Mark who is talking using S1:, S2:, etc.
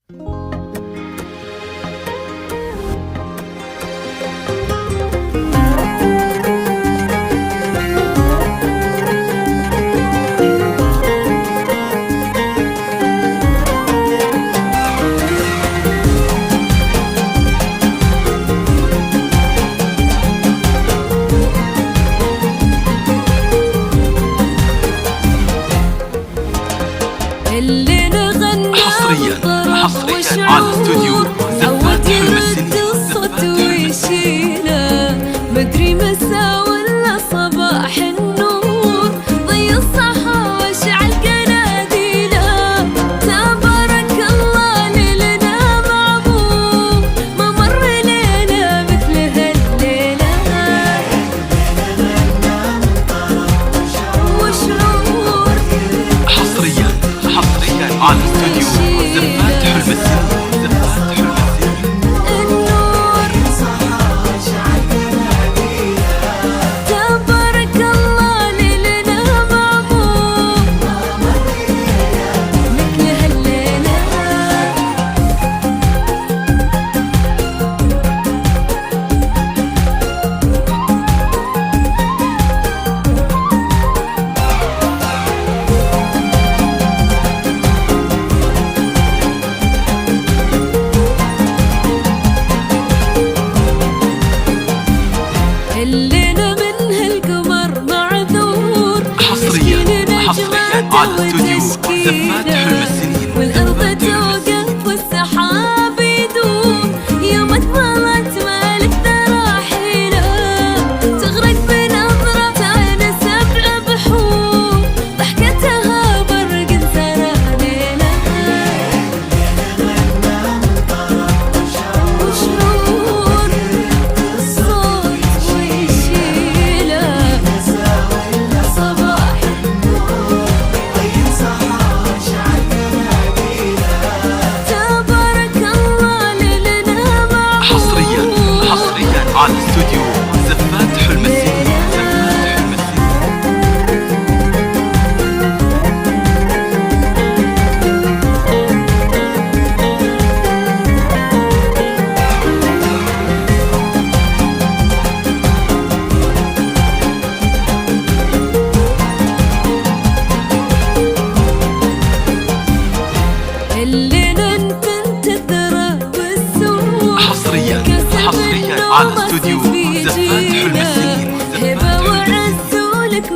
S1: حصريا على استوديو زفات حلم السنين.
S2: مدري مساء ولا صباح النور، ضي الصحا واشعل قناديله. تبارك الله ليلنا معمور، ما مر ليلة مثل هالليلة. وشعور
S1: حصريا على استوديو زفات حلم السنين.
S2: الليلة من هالقمر معذور،
S1: حصريا على استوديو زفات حلم السنين.
S2: والأرض توقف والسحاب يدور، يوم اطملت مالك تراحيله. تغرق بنظرة عين سبع بحور، ضحكتها برق سرى ليلة. وشعور صوت ويشيله، صباح تبارك الله ليلنا معمور.
S1: حصريا على استوديو زفات حلم السنين.
S2: الليلة انت تدرى بالسوق،
S1: حصريا على استوديو زفات حلم السنين.
S2: هبة وعز ولك